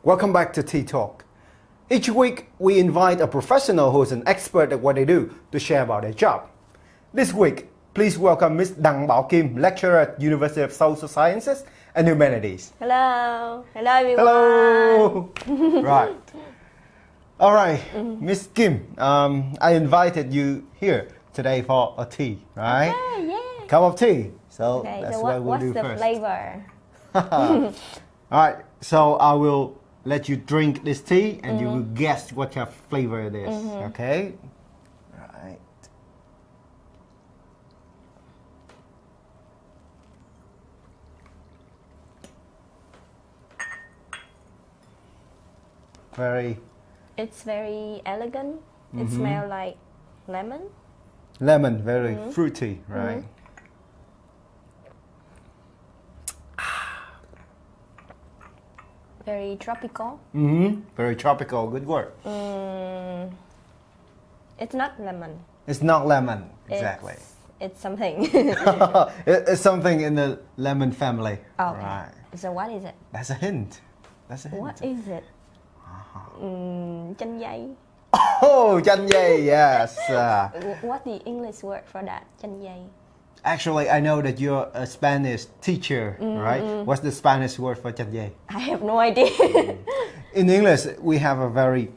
Welcome back to Tea Talk. Each week, we invite a professional who is an expert at what they do to share about their job. This week, please welcome Ms. Đặng Kim, lecturer at University of Social Sciences and Humanities. Hello. Hello, everyone. Hello. Right. All right, Ms. Kim, I invited you here today for a tea, right? Okay, yeah. Cup of tea. So Okay, that's so what we'll what's do the first. flavor? All right, so I will let you drink this tea and you will guess what kind of flavor it is, okay? Right. It's very elegant. It smells like lemon. Lemon, very fruity, right? Very tropical. Very tropical, good word. It's not lemon. It's not lemon, exactly. It's something. It's something in the lemon family. Okay. Right. So what is it? That's a hint. That's a hint. What is it? Chanh dây. Oh, chanh dây, yes. What's the English word for that? Chanh dây. Actually, I know that you're a Spanish teacher, right? What's the Spanish word for chanh dây? I have no idea. In English, we have a very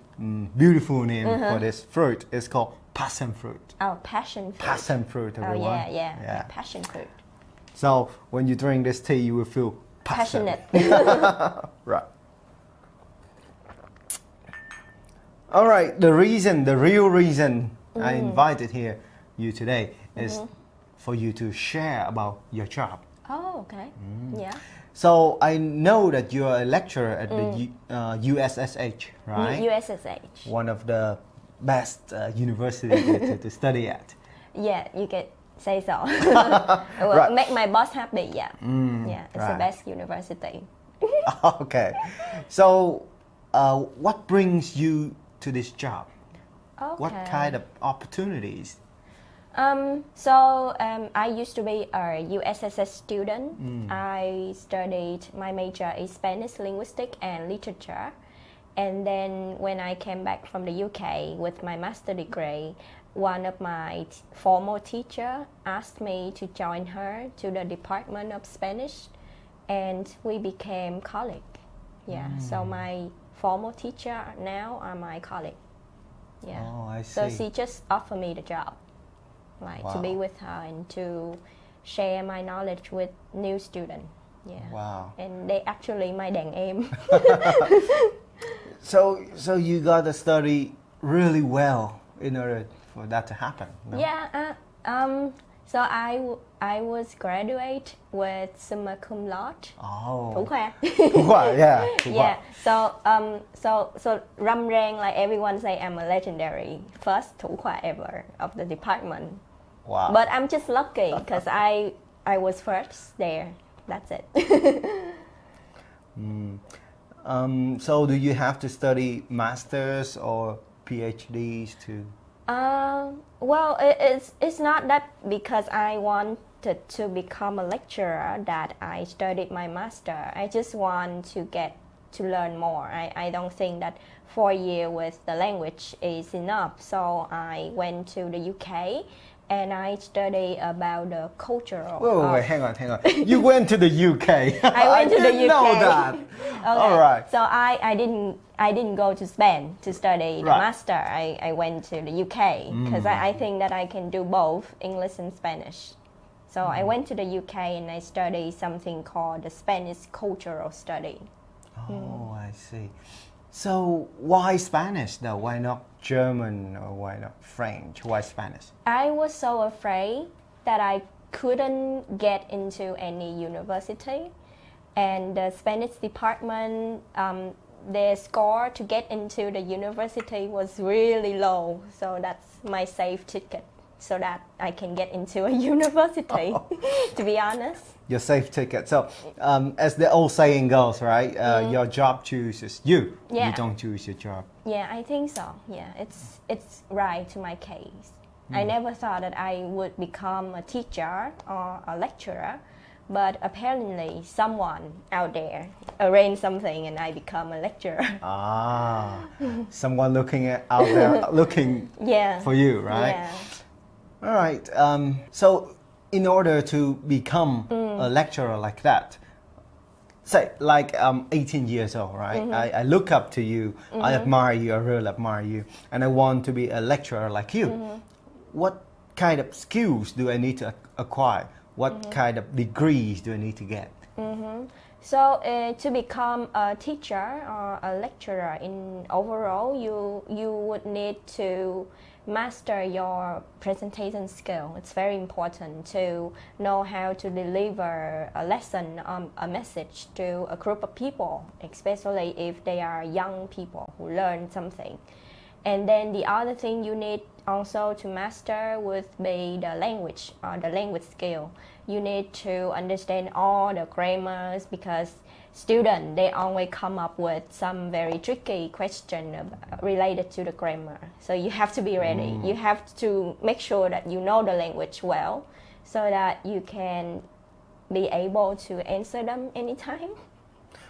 beautiful name for this fruit. It's called passion fruit. Oh, passion fruit. Passion fruit, Oh, everyone. yeah. Passion fruit. So when you drink this tea, you will feel Passionate. Right. All right. The real reason I invited you today is for you to share about your job. Oh, okay. Yeah. So I know that you are a lecturer at the USSH, right? USSH. One of the best universities to study at. Yeah, you can say so. It will Right. make my boss happy, yeah. Yeah, it's the right. best university. Okay. So what brings you to this job? Okay. What kind of opportunities? I used to be a USSS student. I studied, my major is Spanish linguistics and literature. And then when I came back from the UK with my master degree, one of my former teacher asked me to join her to the Department of Spanish, and we became colleagues. Yeah, so my former teacher now are my colleague. Yeah. Oh, I So see. she just offered me the job, like to be Wow. with her and to share my knowledge with new students. Yeah. Wow. And they actually my đàn em. So you got to study really well in order for that to happen. No? Yeah. So I was graduate with summa cum laude. Oh. Thủ khoa. Thủ khoa, yeah. Thủ khoa. Yeah. So râm ran, like everyone say, I'm a legendary first thủ khoa ever of the department. Wow. But I'm just lucky because I was first there. That's it. So do you have to study masters or PhDs to? Well, it's not that because I wanted to become a lecturer that I studied my master. I just want to get to learn more. I don't think that 4 years with the language is enough. So I went to the UK and I studied about the cultural. Wait, hang on. You went to the UK. I went to the didn't UK. know that. Okay. All right. So I didn't go to Spain to study the Right. master. I went to the UK because I think that I can do both English and Spanish. So I went to the UK and I studied something called the Spanish cultural study. Oh, I see. So why Spanish though? Why not German or why not French? Why Spanish? I was so afraid that I couldn't get into any university, and the Spanish department, their score to get into the university was really low. So that's my safe ticket, so that I can get into a university. To be honest. Your safe ticket. So, as the old saying goes, right? Your job chooses you. Yeah. You don't choose your job. Yeah, I think so. Yeah, it's right to my case. I never thought that I would become a teacher or a lecturer, but apparently someone out there arranged something and I become a lecturer. Someone out there looking Yeah. for you, right? Yeah. All right. So, in order to become a lecturer like that, say like 18 years old, right? I look up to you, I admire you, I really admire you, and I want to be a lecturer like you. What kind of skills do I need to acquire? What kind of degrees do I need to get? So to become a teacher or a lecturer in overall, you would need to master your presentation skill. It's very important to know how to deliver a lesson, a message to a group of people, especially if they are young people who learn something. And then the other thing you need also to master would be the language or the language skill. You need to understand all the grammars because students, they always come up with some very tricky question related to the grammar. So you have to be ready. You have to make sure that you know the language well so that you can be able to answer them anytime.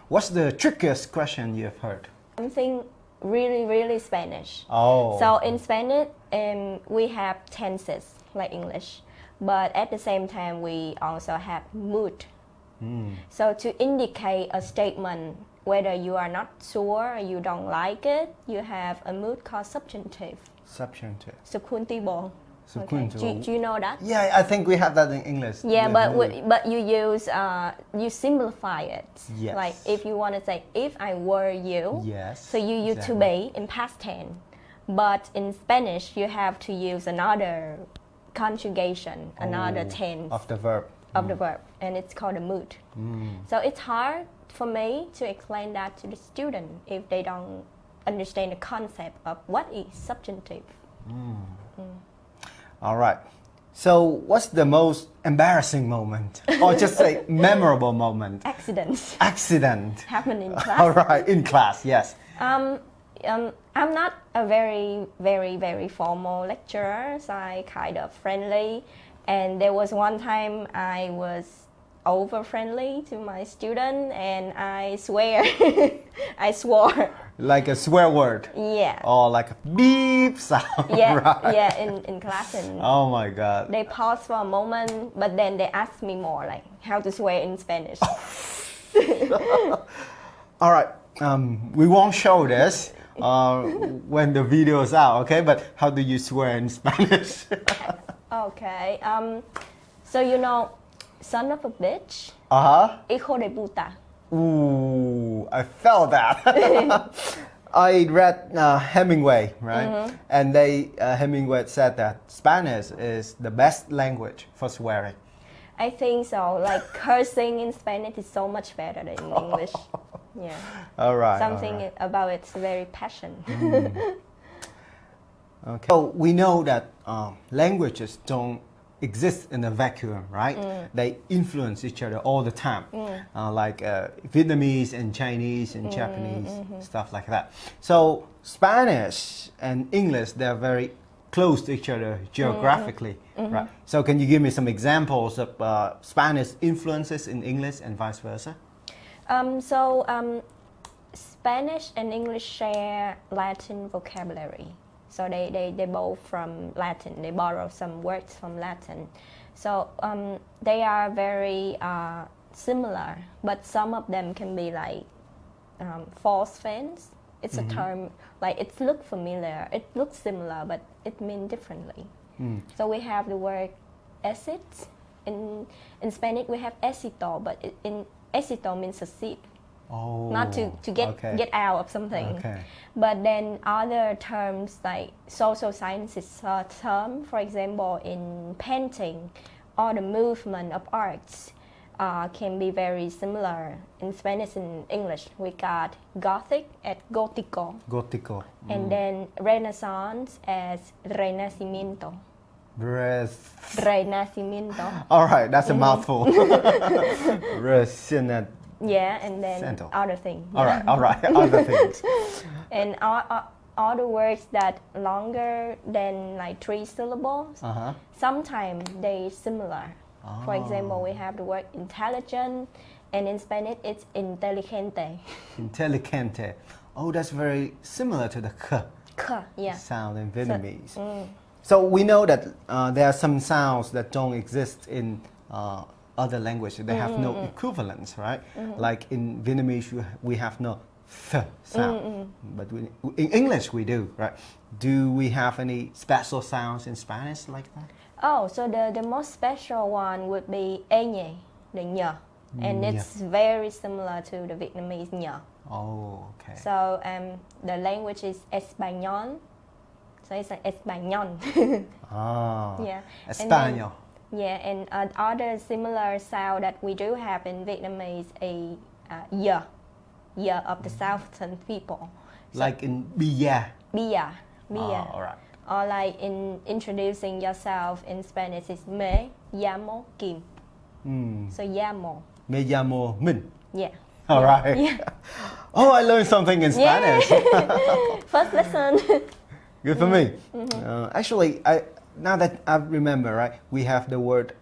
What's the trickiest question you've heard? Something really Spanish. Oh. So in Spanish, we have tenses like English, but at the same time we also have mood. So to indicate a statement whether you are not sure or you don't like it, you have a mood called subjunctive. Subjunctive. Subjuntivo. Subjunctive. Okay. Do you know that? Yeah, I think we have that in English. Yeah, but you use you simplify it. Yes. Like if you want to say if I were you. Yes. So you use to be in past tense. But in Spanish you have to use another conjugation, another tense of the verb. Of the verb, and it's called a mood. So it's hard for me to explain that to the student if they don't understand the concept of what is subjunctive. All right. So what's the most embarrassing moment, or just say memorable moment? Accidents Accident. happen in class. All right, in class, yes. I'm not a very formal lecturer, so I kind of friendly. And there was one time I was over friendly to my student, and I swear, I swore. Like a swear word. Yeah. Or like a beep sound. Yeah, right? yeah. In class, and oh my God. they paused for a moment, but then they asked me more, like how to swear in Spanish. All right. We won't show this when the video is out, okay? But how do you swear in Spanish? Okay. So you know, son of a bitch. Hijo de puta. Ooh, I felt that. I read Hemingway, right? And Hemingway said that Spanish is the best language for swearing. I think so. Like cursing in Spanish is so much better than in English. Yeah. All right. Something about it's very passion. Okay. So we know that languages don't exist in a vacuum, right? They influence each other all the time, like Vietnamese and Chinese and Japanese, stuff like that. So Spanish and English, they're very close to each other geographically, right? So can you give me some examples of Spanish influences in English and vice versa? Spanish and English share Latin vocabulary. So they both from Latin. They borrow some words from Latin. So they are very similar, but some of them can be like false fence. It's a term, like it looks familiar, it looks similar, but it means differently. So we have the word acid. In Spanish we have éxito, but in éxito means succeed. Oh, not to get out of something. Okay. But then other terms like social sciences term, for example, in painting or the movement of arts can be very similar. In Spanish and English, we got Gothic as gótico. Gótico. And then Renaissance as Renacimiento. Renacimiento. All right, that's a mouthful. Yeah, and then other things. All right, other things. And all the words that longer than like 3 syllables, sometimes they similar. For example, we have the word intelligent, and in Spanish it's inteligente. Inteligente. Oh, that's very similar to the Yeah. sound in Vietnamese. So we know that there are some sounds that don't exist in other languages. They have no equivalents, right? Like in Vietnamese, we have no th sound, but in English we do, right? Do we have any special sounds in Spanish like that? Oh, so the most special one would be ñ, the ñ, and it's very similar to the Vietnamese ñ. Oh, okay. So the language is Español. So it's like Español. Ah, Yeah. Español. And other similar sound that we do have in Vietnamese is y of the southern people. So Like in bia. bia. Oh, all right. Or like in introducing yourself in Spanish, it's me llamo Kim. So llamo. Me llamo Minh. Yeah. All right. Yeah. Oh, I learned something in Spanish. First lesson. Good for me. Actually, now that I remember, right, we have the word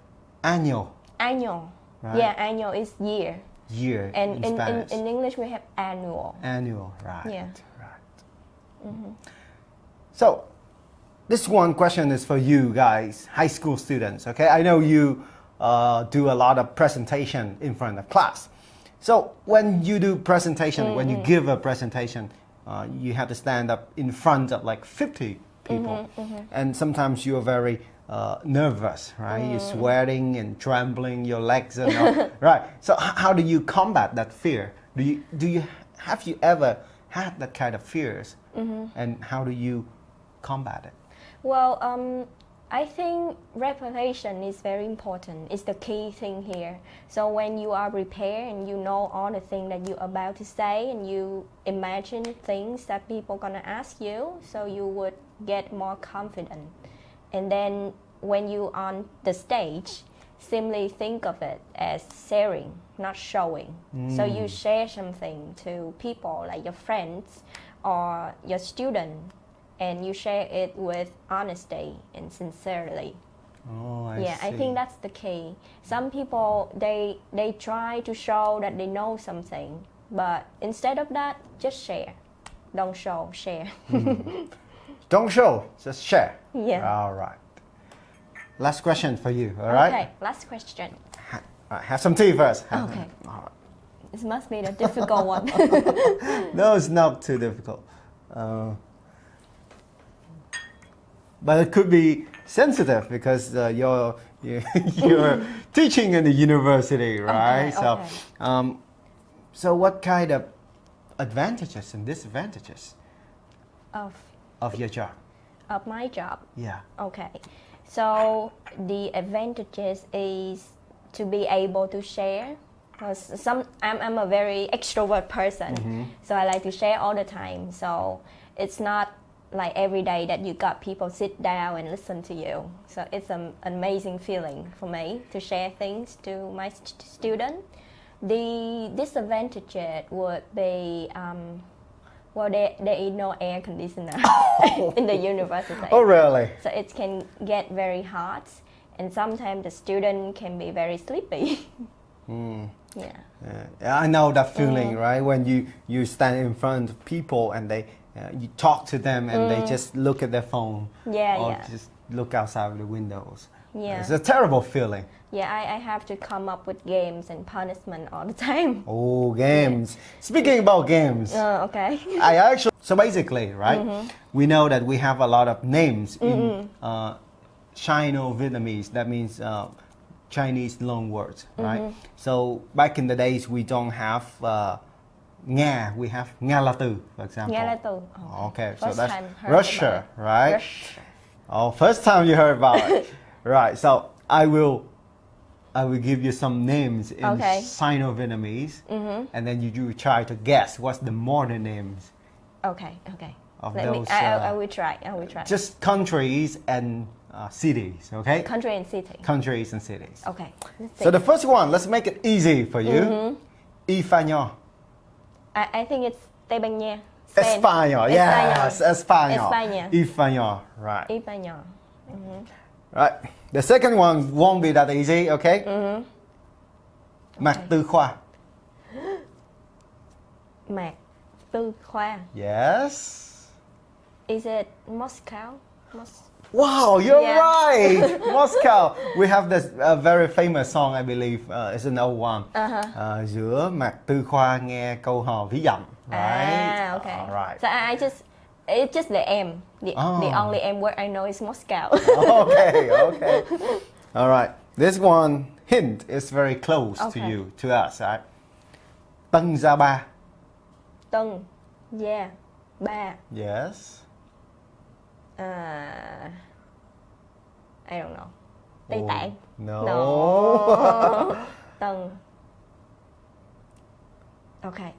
año. Año. Right. Yeah, año is year. Year And in Spanish. in English we have annual. Annual, right. Yeah. Right. So, this one question is for you guys, high school students, okay? I know you do a lot of presentation in front of class. So, when you do presentation, when you give a presentation, you have to stand up in front of like 50 people. And sometimes you're very nervous, right? You're sweating and trembling, your legs and all. Right. So how do you combat that fear? Have you ever had that kind of fears? And how do you combat it? Well, I think reputation is very important. It's the key thing here. So when you are prepared and you know all the things that you're about to say and you imagine things that people gonna ask you, so you would get more confident. And then when you on the stage, simply think of it as sharing, not showing. So you share something to people like your friends or your student, and you share it with honesty and sincerely. Oh, I I see. think that's the key. Some people they try to show that they know something, but instead of that, just share. Don't show, share. Don't show, just share. Yeah. All right. Last question for you, all right? Okay, last question. All right, have some tea first. Okay. All right. This must be the difficult one. No, it's not too difficult. But it could be sensitive because you're teaching in the university, right? Okay. So what kind of advantages and disadvantages of your job? Of my job. Yeah. Okay. So the advantages is to be able to share. Because I'm a very extrovert person, so I like to share all the time. So it's not like every day that you got people sit down and listen to you. So it's an amazing feeling for me to share things to my student. The disadvantage would be, well, there is no air conditioner in the university. Oh, really? So it can get very hot, and sometimes the student can be very sleepy. Yeah, I know that feeling, right? When you stand in front of people and you talk to them and they just look at their phone or just look outside the windows. Yeah. It's a terrible feeling. Yeah, I have to come up with games and punishment all the time. Oh, games. Speaking about games, Okay. so basically, right, we know that we have a lot of names in Sino-Vietnamese. That means Chinese loan words, right? So back in the days, we don't have Nga, we have Nga La Tu, for example. Nga La Tu. Okay, First so that's time heard Russia, about it. right? Russia. Oh, first time you heard about it. Right, so I will give you some names in Sino-Vietnamese, and then you try to guess what's the modern names Okay. of Let those. me. I will try. Just countries and cities, okay? Country and city. Countries and cities. Okay. Let's So see. the first one, let's make it easy for you. Español. I think it's Tây Ban Nha. Spain. Español, yes, Español. España. Español, right. Español. Right. The second one won't be that easy, okay? Mạc Tư Khoa. Mạc Tư Khoa. Yes. Is it Moscow? Wow, you're Yeah. right. Moscow. We have this very famous song, I believe. It's an old one. Giữa Mạc Tư Khoa nghe câu hò ví dặm. Right. Okay. All right. So it's just the M. The only M word I know is Moscow. Okay. All right. This one hint is very close to Okay. you, to us, right? Tân Gia Ba. Tân Gia Ba. Yes. I don't know. Tây Oh, Tạng. No. Tân. Okay.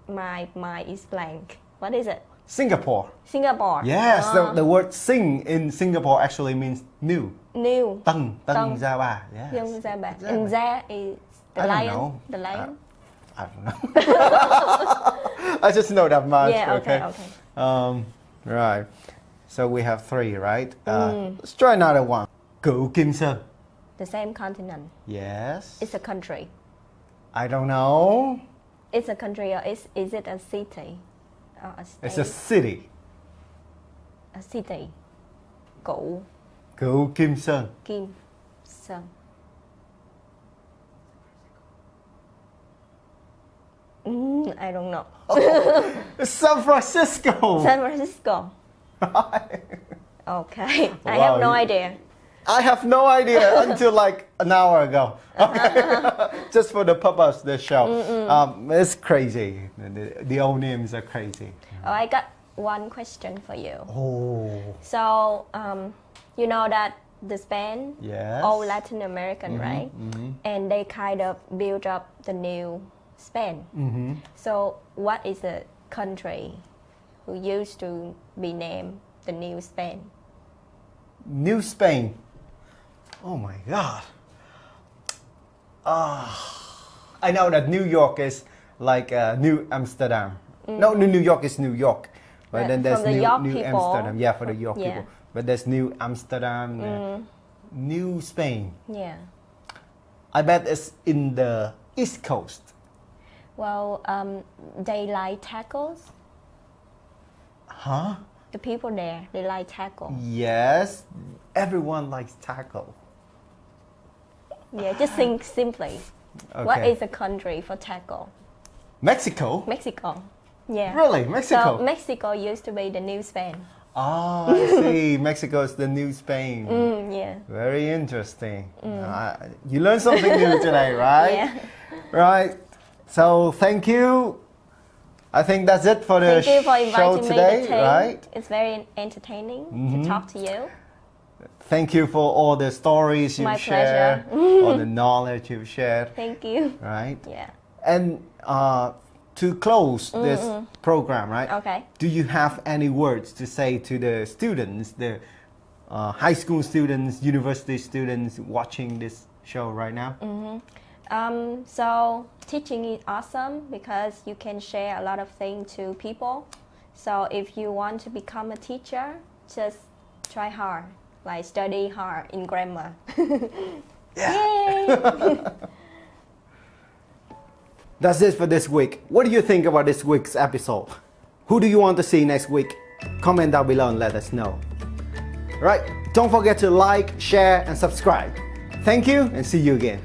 My mind is blank. What is it? Singapore. Singapore. Yes, the word sing in Singapore actually means new. New. Tân Tân. Gia Ba. Yes. Dân Gia Ba. Gia And Ba. Gia is the I don't lion. know. The lion. I don't know. I just know that much. Yeah, okay. Right. So we have 3, right? Let's try another one. Cựu Kim Sơn. The same continent. Yes. It's a country. I don't know. It's a country or is it a city? Or a state? It's a city. A city. Cựu Cựu Kim Sơn. Kim Sơn. I don't know. It's San Francisco. San Francisco. Right. Okay. I Wow, have no you- idea. I have no idea until like an hour ago. Okay. Just for the purpose of the show. It's crazy. The old names are crazy. Oh, I got one question for you. Oh. So, you know that the Spain, Yes. all Latin American, right? And they kind of built up the new Spain. So, what is the country who used to be named the new Spain? New Spain. Oh my God. I know that New York is like New Amsterdam. No, New York is New York. But then there's from the New York New people. Amsterdam. Yeah, for the York Yeah. people. But there's New Amsterdam. New Spain. Yeah. I bet it's in the East Coast. Well, they like tacos. Huh? The people there, they like taco. Yes. Everyone likes taco. Yeah, just think simply. What Okay. is a country for taco? Mexico? Mexico. Yeah. Really? Mexico? So Mexico used to be the new Spain. Oh, I see. Mexico is the new Spain. Yeah. Very interesting. You learned something new today, right? Yeah. Right. So thank you. I think that's it for the Thank you for show inviting me today, to Ting. right? It's very entertaining to talk to you. Thank you for all the stories you My share, pleasure. all the knowledge you've shared, Thank you. right? Yeah. And to close this program, right? Okay. Do you have any words to say to the students, the high school students, university students watching this show right now? So teaching is awesome because you can share a lot of things to people. So if you want to become a teacher, just try hard, like study hard in grammar. Yay! That's it for this week. What do you think about this week's episode? Who do you want to see next week? Comment down below and let us know. Right, don't forget to like, share, and subscribe. Thank you and see you again.